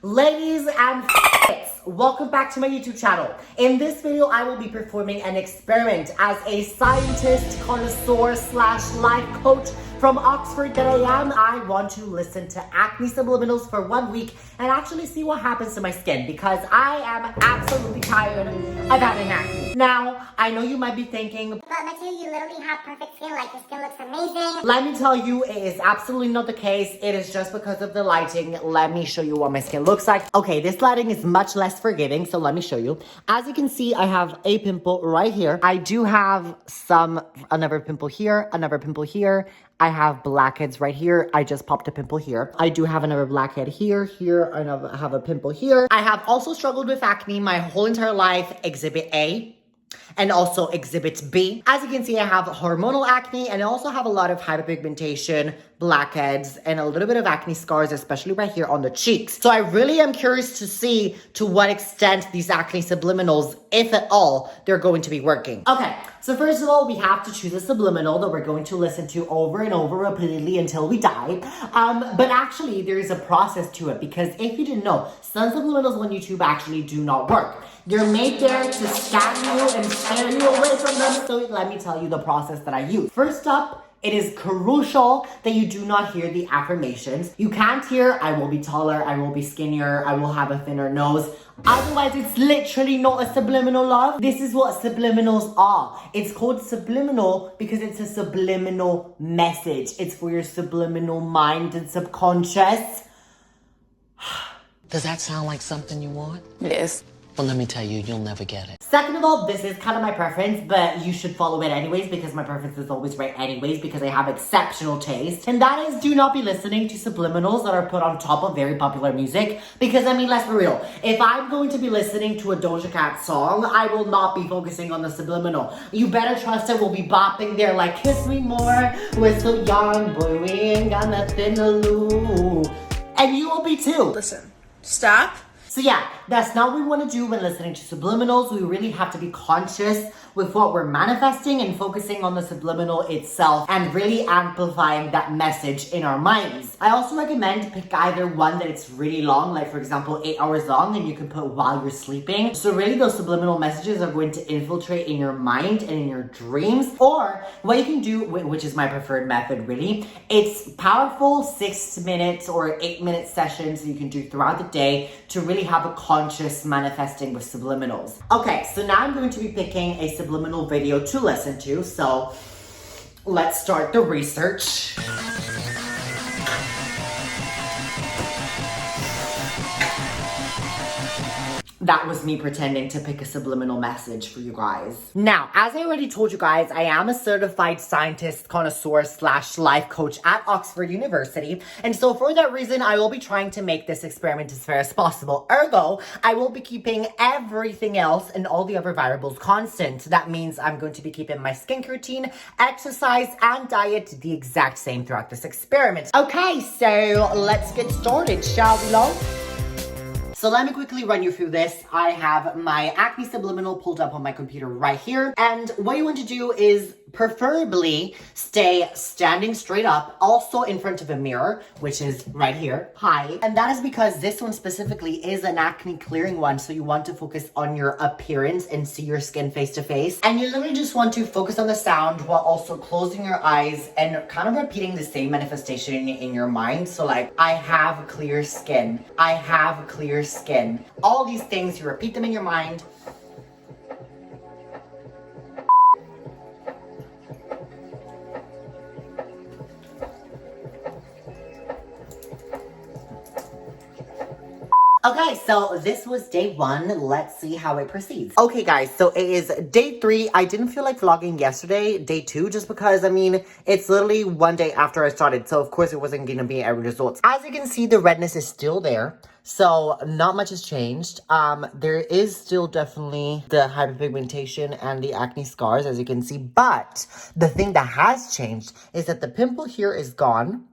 Ladies and welcome back to my YouTube channel. In this video, I will be performing an experiment as a scientist, connoisseur slash life coach from Oxford that I am. I want to listen to acne subliminals for 1 week and actually see what happens to my skin because I am absolutely tired of having acne. Now, I know you might be thinking, but Matthew, you literally have perfect skin, like your skin looks amazing. Let me tell you, it is absolutely not the case. It is just because of the lighting. Let me show you what my skin looks like. Okay, this lighting is much less forgiving, so let me show you. As you can see, I have a pimple right here. I do have another pimple here, another pimple here. I have blackheads right here. I just popped a pimple here. I do have another blackhead here, I have a pimple here. I have also struggled with acne my whole entire life, exhibit A. And also exhibit B. As you can see, I have hormonal acne and I also have a lot of hyperpigmentation, blackheads, and a little bit of acne scars, especially right here on the cheeks. So I really am curious to see to what extent these acne subliminals, if at all, they're going to be working. Okay, so first of all, we have to choose a subliminal that we're going to listen to over and over repeatedly until we die. But actually, there is a process to it because if you didn't know, some subliminals on YouTube actually do not work. They're made there to scan you and scare you away from them. So let me tell you the process that I use. First up, it is crucial that you do not hear the affirmations. You can't hear, I will be taller, I will be skinnier, I will have a thinner nose. Otherwise, it's literally not a subliminal, love. This is what subliminals are. It's called subliminal because it's a subliminal message. It's for your subliminal mind and subconscious. Does that sound like something you want? Yes. Well, let me tell you, you'll never get it. Second of all, this is kind of my preference, but you should follow it anyways because my preference is always right anyways because I have exceptional taste. And that is, do not be listening to subliminals that are put on top of very popular music because, I mean, let's be real. If I'm going to be listening to a Doja Cat song, I will not be focusing on the subliminal. You better trust it will be bopping there like, kiss me more, we're so young, boy, we ain't got nothing to lose. And you will be too. Listen, stop. So yeah, that's not what we want to do when listening to subliminals. We really have to be conscious with what we're manifesting and focusing on the subliminal itself and really amplifying that message in our minds. I also recommend pick either one that it's really long, like for example, 8 hours long and you can put while you're sleeping. So really those subliminal messages are going to infiltrate in your mind and in your dreams. Or what you can do, which is my preferred method really, it's powerful 6 minutes or 8 minute sessions you can do throughout the day to really have a conscious manifesting with subliminals. Okay, so now I'm going to be picking a subliminal video to listen to. So let's start the research. That was me pretending to pick a subliminal message for you guys. Now, as I already told you guys, I am a certified scientist, connoisseur slash life coach at Oxford University. And so for that reason, I will be trying to make this experiment as fair as possible. Ergo, I will be keeping everything else and all the other variables constant. That means I'm going to be keeping my skincare routine, exercise, and diet the exact same throughout this experiment. Okay, so let's get started, shall we, love? So let me quickly run you through this. I have my acne subliminal pulled up on my computer right here. And what you want to do is preferably stay standing straight up, also in front of a mirror, which is right here. Hi. And that is because this one specifically is an acne clearing one. So you want to focus on your appearance and see your skin face to face. And you literally just want to focus on the sound while also closing your eyes and kind of repeating the same manifestation in your mind. So like, I have clear skin. I have clear skin. All these things, you repeat them in your mind. Okay, so this was day 1. Let's see how it proceeds. Okay, guys, so it is day 3. I didn't feel like vlogging yesterday, day 2, just because, I mean, it's literally 1 day after I started. So, of course, it wasn't going to be every result. As you can see, the redness is still there. So, not much has changed. There is still definitely the hyperpigmentation and the acne scars, as you can see. But the thing that has changed is that the pimple here is gone.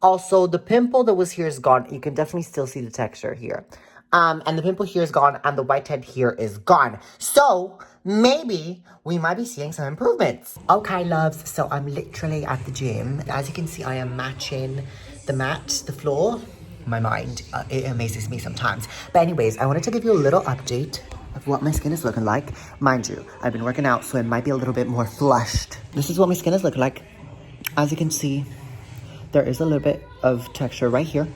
Also, the pimple that was here is gone. You can definitely still see the texture here. And the pimple here is gone and the whitehead here is gone. So, maybe we might be seeing some improvements. Okay, loves, so I'm literally at the gym. As you can see, I am matching the mat, the floor, my mind. It amazes me sometimes. But anyways, I wanted to give you a little update of what my skin is looking like. Mind you, I've been working out, so it might be a little bit more flushed. This is what my skin is looking like. As you can see, there is a little bit of texture right here.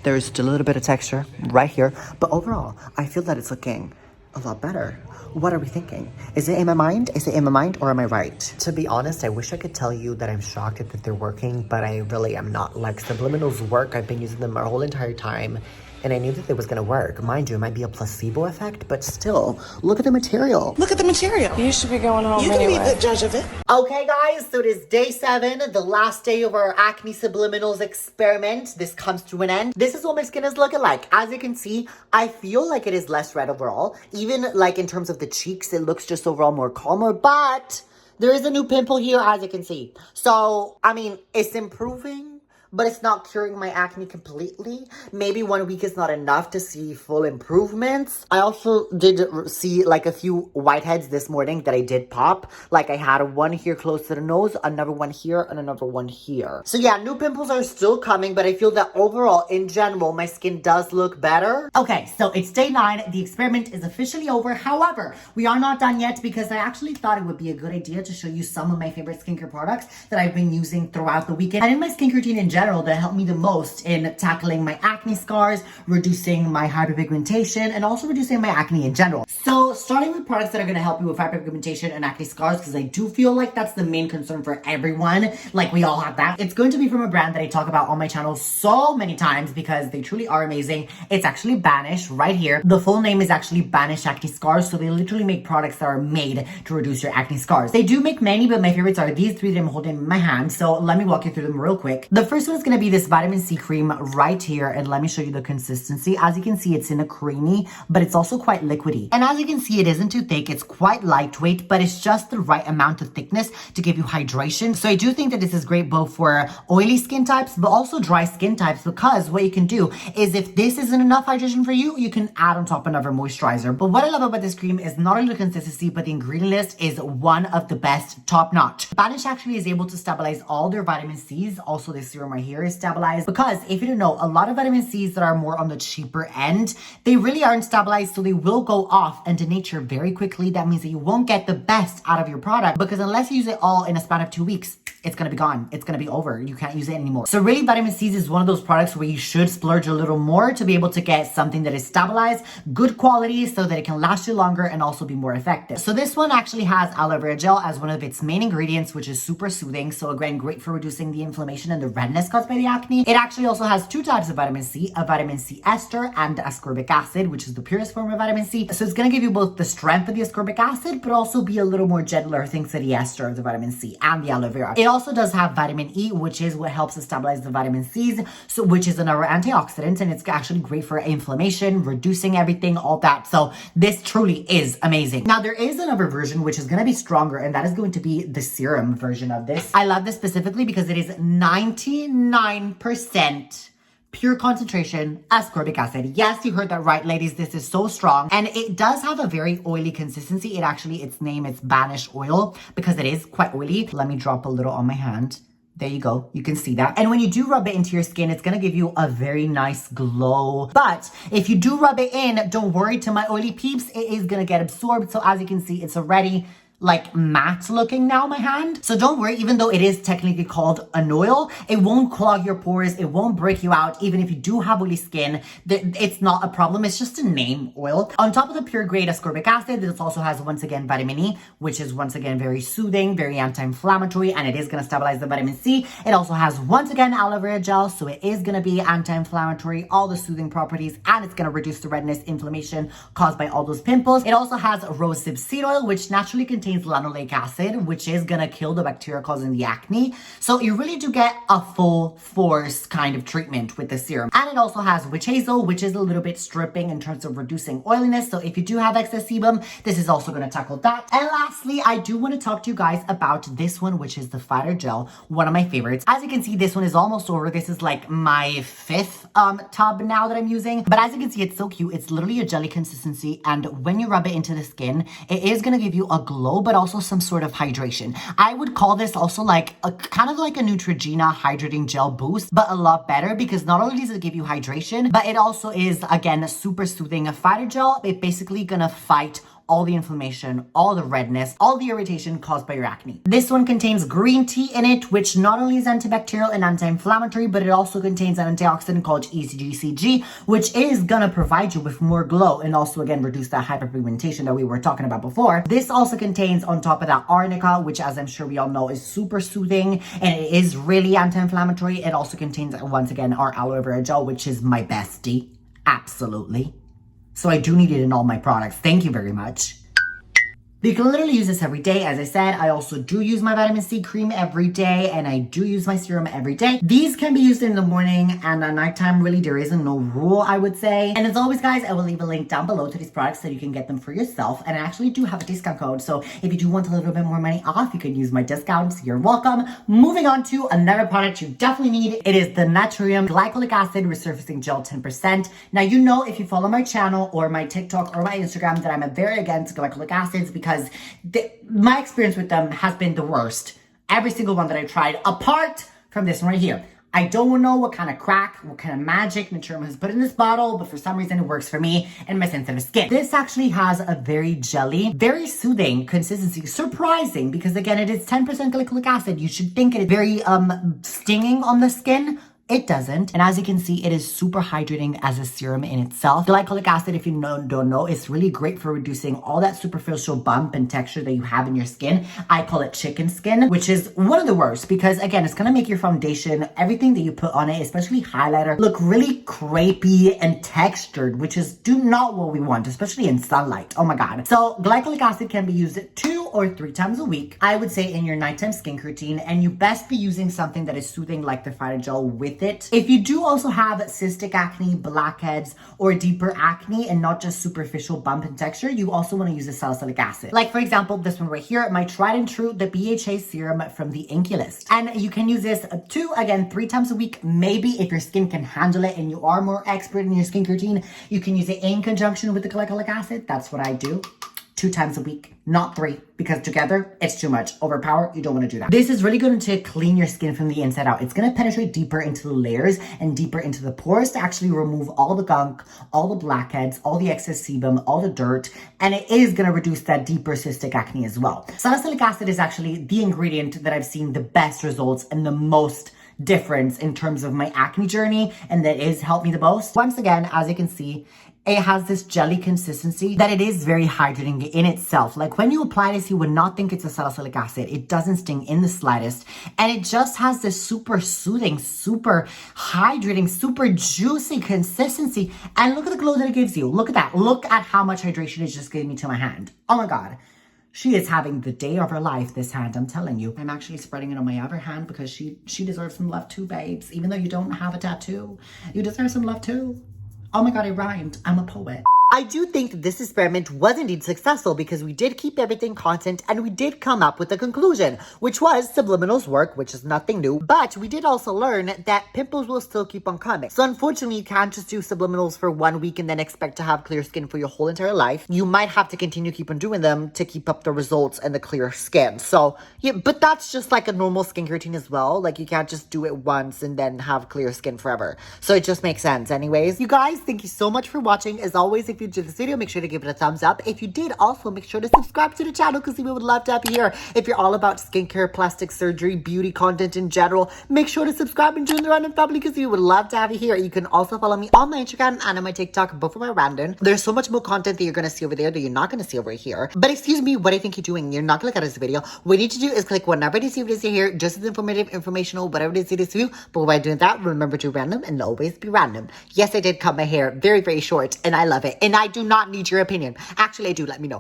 There is still a little bit of texture right here. But overall, I feel that it's looking a lot better. What are we thinking? Is it in my mind? Is it in my mind, or am I right? To be honest, I wish I could tell you that I'm shocked that they're working, but I really am not. Like, subliminals work. I've been using them our whole entire time, and I knew that it was gonna work. Mind you, it might be a placebo effect, but still, look at the material. Look at the material. You should be going home anyway. You can be the judge of it. Okay, guys, so it is day 7, the last day of our acne subliminals experiment. This comes to an end. This is what my skin is looking like. As you can see, I feel like it is less red overall. Even like in terms of the cheeks, it looks just overall more calmer, but there is a new pimple here, as you can see. So, I mean, it's improving, but it's not curing my acne completely. Maybe 1 week is not enough to see full improvements. I also did see like a few whiteheads this morning that I did pop. Like I had one here close to the nose, another one here, and another one here. So yeah, new pimples are still coming, but I feel that overall, in general, my skin does look better. Okay, so it's day 9. The experiment is officially over. However, we are not done yet because I actually thought it would be a good idea to show you some of my favorite skincare products that I've been using throughout the weekend and in my skincare routine in general that helped me the most in tackling my acne scars, reducing my hyperpigmentation, and also reducing my acne in general. So starting with products that are going to help you with hyperpigmentation and acne scars, because I do feel like that's the main concern for everyone. Like, we all have that. It's going to be from a brand that I talk about on my channel so many times because they truly are amazing. It's actually Banish right here. The full name is actually Banish Acne Scars. So they literally make products that are made to reduce your acne scars. They do make many, but my favorites are these 3 that I'm holding in my hand. So let me walk you through them real quick. The first one is going to be this vitamin C cream right here, and let me show you the consistency. As you can see, it's in a creamy, but it's also quite liquidy. And as you can see, it isn't too thick. It's quite lightweight, but it's just the right amount of thickness to give you hydration. So I do think that this is great both for oily skin types, but also dry skin types, because what you can do is if this isn't enough hydration for you, you can add on top another moisturizer. But what I love about this cream is not only the consistency, but the ingredient list is one of the best, top notch. Banish actually is able to stabilize all their vitamin C's. Also, this serum right here is stabilized, because if you don't know, a lot of vitamin C's that are more on the cheaper end, they really aren't stabilized, so they will go off into nature very quickly. That means that you won't get the best out of your product, because unless you use it all in a span of 2 weeks, it's gonna be gone. It's gonna be over. You can't use it anymore. So really, vitamin C's is one of those products where you should splurge a little more to be able to get something that is stabilized, good quality, so that it can last you longer and also be more effective. So this one actually has aloe vera gel as one of its main ingredients, which is super soothing. So again, great for reducing the inflammation and the redness caused by the acne. It actually also has 2 types of vitamin C, a vitamin C ester and ascorbic acid, which is the purest form of vitamin C. So it's gonna give you both the strength of the ascorbic acid, but also be a little more gentler thanks to the ester of the vitamin C and the aloe vera. It also does have vitamin E, which is what helps to stabilize the vitamin C's, so which is another antioxidant, and it's actually great for inflammation, reducing everything, all that. So this truly is amazing. Now there is another version which is going to be stronger, and that is going to be the serum version of this. I love this specifically because it is 99% pure concentration ascorbic acid. Yes, you heard that right, ladies. This is so strong, and it does have a very oily consistency. Its name is Banish oil because it is quite oily. Let me drop a little on my hand. There you go. You can see that. And when you do rub it into your skin, it's going to give you a very nice glow. But if you do rub it in, don't worry, to my oily peeps, it is going to get absorbed. So as you can see, it's already like matte looking now, my hand. So don't worry, even though it is technically called an oil, it won't clog your pores, it won't break you out. Even if you do have oily skin, it's not a problem. It's just a name oil. On top of the pure grade ascorbic acid, this also has once again vitamin E, which is once again very soothing, very anti-inflammatory, and it is going to stabilize the vitamin C. It also has once again aloe vera gel, so it is going to be anti-inflammatory, all the soothing properties, and it's going to reduce the redness, inflammation caused by all those pimples. It also has rosehip seed oil, which naturally contains linoleic acid, which is gonna kill the bacteria causing the acne. So you really do get a full force kind of treatment with the serum. And it also has witch hazel, which is a little bit stripping in terms of reducing oiliness. So if you do have excess sebum, this is also gonna tackle that. And lastly, I do want to talk to you guys about this one, which is the fighter gel, one of my favorites. As you can see, this one is almost over. This is like my 5th tub now that I'm using. But as you can see, it's so cute. It's literally a jelly consistency, and when you rub it into the skin, it is gonna give you a glow glow, but also some sort of hydration. I would call this also like a kind of like a Neutrogena hydrating gel boost, but a lot better because not only does it give you hydration, but it also is, again, a super soothing. A fighter gel, it's basically gonna fight all the inflammation, all the redness, all the irritation caused by your acne. This one contains green tea in it, which not only is antibacterial and anti-inflammatory, but it also contains an antioxidant called ECGCG, which is gonna provide you with more glow and also, again, reduce that hyperpigmentation that we were talking about before. This also contains, on top of that, arnica, which, as I'm sure we all know, is super soothing and it is really anti-inflammatory. It also contains, once again, our aloe vera gel, which is my bestie. Absolutely. So I do need it in all my products. Thank you very much. You can literally use this every day. As I said, I also do use my vitamin C cream every day and I do use my serum every day. These can be used in the morning and at nighttime. Really, there isn't no rule, I would say. And as always, guys, I will leave a link down below to these products so you can get them for yourself. And I actually do have a discount code. So if you do want a little bit more money off, you can use my discounts. You're welcome. Moving on to another product you definitely need. It is the Naturium Glycolic Acid Resurfacing Gel 10%. Now, you know, if you follow my channel or my TikTok or my Instagram, that I'm very against glycolic acids because my experience with them has been the worst. Every single one that I tried, apart from this one right here. I don't know what kind of crack, what kind of magic Naturium has put in this bottle, but for some reason it works for me and my sensitive skin. This actually has a very jelly, very soothing consistency. Surprising, because again, it is 10% glycolic acid. You should think it is very stinging on the skin. It doesn't. And as you can see, it is super hydrating as a serum in itself. Glycolic acid, if you don't know, is really great for reducing all that superficial bump and texture that you have in your skin. I call it chicken skin, which is one of the worst because, again, it's going to make your foundation, everything that you put on it, especially highlighter, look really crepey and textured, which is not what we want, especially in sunlight. Oh my God. So glycolic acid can be used 2 or 3 times a week, I would say, in your nighttime skincare routine. And you best be using something that is soothing like the Fighter Gel with it. If you do also have cystic acne, blackheads, or deeper acne and not just superficial bump and texture, you also want to use the salicylic acid. Like, for example, this one right here, my tried and true, the BHA serum from the Inky List. And you can use this 3 times a week. Maybe if your skin can handle it and you are more expert in your skincare routine, you can use it in conjunction with the glycolic acid. That's what I do. 2 times a week, not 3, because together it's too much. Overpower, you don't want to do that. This is really going to clean your skin from the inside out. It's going to penetrate deeper into the layers and deeper into the pores to actually remove all the gunk, all the blackheads, all the excess sebum, all the dirt, and it is going to reduce that deeper cystic acne as well. Salicylic acid is actually the ingredient that I've seen the best results and the most difference in terms of my acne journey, and that is helped me the most. Once again, as you can see, it has this jelly consistency that it is very hydrating in itself. Like when you apply this, you would not think it's a salicylic acid. It doesn't sting in the slightest. And it just has this super soothing, super hydrating, super juicy consistency. And look at the glow that it gives you. Look at that. Look at how much hydration it just gave me to my hand. Oh my God. She is having the day of her life, this hand, I'm telling you. I'm actually spreading it on my other hand because she deserves some love too, babes. Even though you don't have a tattoo, you deserve some love too. Oh my God, I rhymed. I'm a poet. I do think this experiment was indeed successful because we did keep everything constant and we did come up with a conclusion, which was subliminals work, which is nothing new. But we did also learn that pimples will still keep on coming. So unfortunately, you can't just do subliminals for 1 week and then expect to have clear skin for your whole entire life. You might have to continue keep on doing them to keep up the results and the clear skin. So yeah, but that's just like a normal skincare routine as well. Like you can't just do it once and then have clear skin forever. So it just makes sense anyways. You guys, thank you so much for watching. As always, if you enjoyed this video, make sure to give it a thumbs up. If you did, also make sure to subscribe to the channel because we would love to have you here. If you're all about skincare, plastic surgery, beauty content in general, make sure to subscribe and join the random family because we would love to have you here. You can also follow me on my Instagram and on my TikTok, both of my random. There's so much more content that you're going to see over there that you're not going to see over here. But excuse me, what do you think you're doing? You're not going to look at this video. What you need to do is click whenever you see what is here, just as informative, informational, whatever it is it is to you. But while doing that, remember to random and always be random. Yes, I did cut my hair very, very short and I love it. And I do not need your opinion. Actually, I do. Let me know.